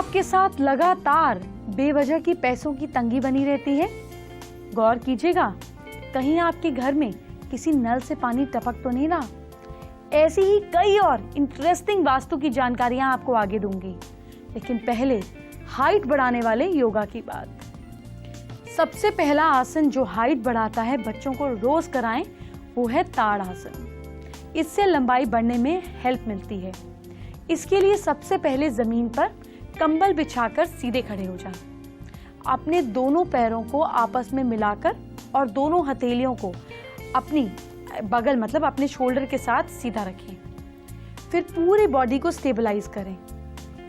आपके साथ लगातार बेवजह की पैसों की तंगी बनी रहती है? गौर कीजिएगा, कहीं आपके घर में किसी नल से पानी टपक तो नहीं रहा। ऐसी ही कई और इंटरेस्टिंग वास्तु की जानकारियां आपको आगे दूंगी, लेकिन पहले हाइट बढ़ाने वाले योगा की बात। सबसे पहला आसन जो हाइट बढ़ाता है, बच्चों को रोज कराएं, वो है ताड़ आसन। इससे लंबाई बढ़ने में हेल्प मिलती है। इसके लिए सबसे पहले जमीन पर कंबल बिछाकर सीधे खड़े हो जाएं। अपने दोनों पैरों को आपस में मिलाकर और दोनों हथेलियों को अपनी बगल मतलब अपने शोल्डर के साथ सीधा रखें। फिर पूरी बॉडी को स्टेबलाइज करें।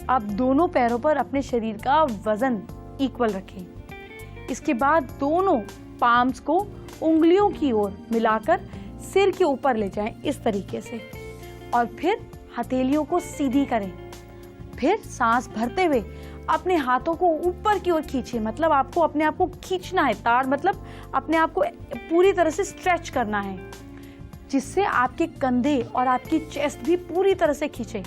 अब दोनों पैरों पर अपने शरीर का वजन इक्वल रखें। इसके बाद दोनों पाम्स को उंगलियों की ओर मिलाकर सिर के ऊपर ले जाएं इस तरीके से, और फिर हथेलियों को सीधी करें। फिर सांस भरते हुए अपने हाथों को ऊपर की ओर खींचें, मतलब आपको अपने आप को खींचना है। ताड़ मतलब अपने आप को पूरी तरह से स्ट्रेच करना है, जिससे आपके कंधे और आपकी चेस्ट भी पूरी तरह से खींचे।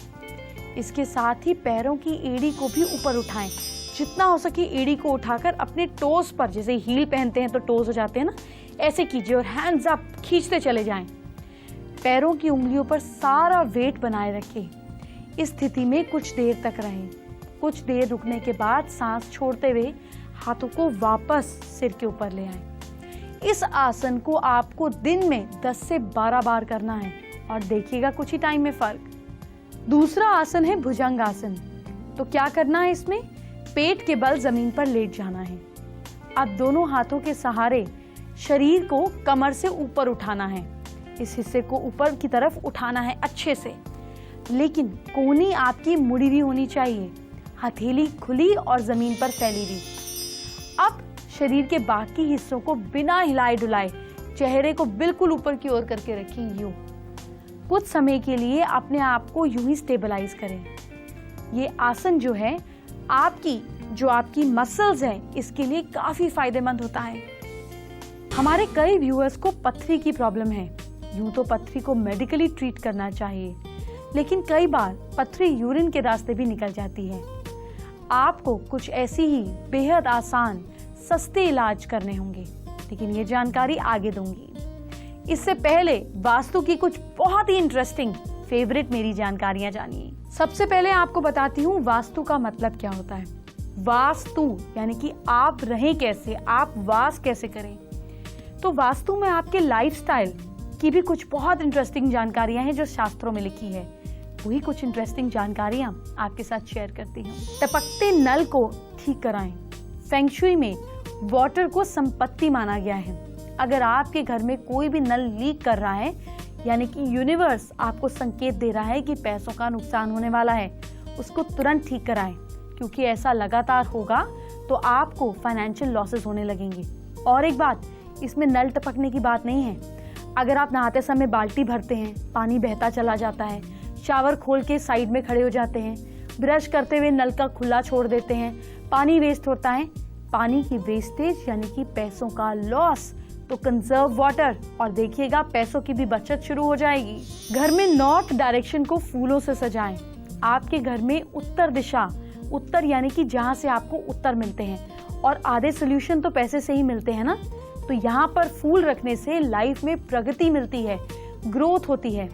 इसके साथ ही पैरों की एड़ी को भी ऊपर उठाएं। जितना हो सके एड़ी को उठाकर अपने टोस पर, जैसे हील पहनते हैं तो टोस हो जाते हैं ना, ऐसे कीजिए और हैंड्स अप खींचते चले जाएं। पैरों की उंगलियों पर सारा वेट बनाए रखें। इस स्थिति में कुछ देर तक रहें। कुछ देर रुकने के बाद सांस छोड़ते हुए हाथों को वापस सिर के ऊपर ले आएं। इस आसन को आपको दिन में 10 से 12 बार करना है और देखिएगा कुछ ही टाइम में फर्क। दूसरा आसन है भुजंग आसन। तो क्या करना है इसमें? पेट के बल जमीन पर लेट जाना है। अब दोनों हाथों के सहारे शरीर को कमर से ऊपर उठाना है। इस हिस्से को ऊपर की तरफ उठाना है अच्छे से, लेकिन कोहनी आपकी मुड़ी हुई होनी चाहिए, हथेली खुली और जमीन पर फैली हुई। अब शरीर के बाकी हिस्सों को बिना हिलाए डुलाए चेहरे को बिल्कुल ऊपर की ओर करके रखें। यूं कुछ समय के लिए अपने आप को यूं ही स्टेबलाइज करें। ये आसन जो है आपकी मसल्स है, इसके लिए काफी फायदेमंद होता है। हमारे कई व्यूअर्स को पथरी की प्रॉब्लम है। यूं तो पथरी को मेडिकली ट्रीट करना चाहिए, लेकिन कई बार पथरी यूरिन के रास्ते भी निकल जाती है। आपको कुछ ऐसी ही बेहद आसान सस्ते इलाज करने होंगे, लेकिन ये जानकारी आगे दूंगी। इससे पहले वास्तु की कुछ बहुत ही इंटरेस्टिंग फेवरेट मेरी जानकारियां जानिए। सबसे पहले आपको बताती हूँ वास्तु का मतलब क्या होता है। वास्तु यानी कि आप रहें कैसे, आप वास कैसे करें। तो वास्तु में आपके लाइफस्टाइल की भी कुछ बहुत इंटरेस्टिंग जानकारियां हैं जो शास्त्रों में लिखी है। वही कुछ इंटरेस्टिंग जानकारियां आपके साथ शेयर करती हूँ। टपकते नल को ठीक कराएं। फेंग शुई में वाटर को संपत्ति माना गया है। अगर आपके घर में कोई भी नल लीक कर रहा है, यानी कि यूनिवर्स आपको संकेत दे रहा है कि पैसों का नुकसान होने वाला है, उसको तुरंत ठीक कराएं, क्योंकि ऐसा लगातार होगा तो आपको फाइनेंशियल लॉसेस होने लगेंगे। और एक बात, इसमें नल टपकने की बात नहीं है। अगर आप नहाते समय बाल्टी भरते हैं, पानी बहता चला जाता है, शावर खोल के साइड में खड़े हो जाते हैं, ब्रश करते हुए नल का खुला छोड़ देते हैं, पानी वेस्ट होता है। पानी की वेस्टेज यानी कि पैसों का लॉस, तो कंजर्व वाटर, और देखिएगा पैसों की भी बचत शुरू हो जाएगी। घर में नॉर्थ डायरेक्शन को फूलों से सजाएं। आपके घर में उत्तर दिशा, उत्तर यानी कि जहां से आपको उत्तर मिलते हैं, और आधे सोल्यूशन तो पैसे से ही मिलते हैं ना, तो यहाँ पर फूल रखने से लाइफ में प्रगति मिलती है, ग्रोथ होती है।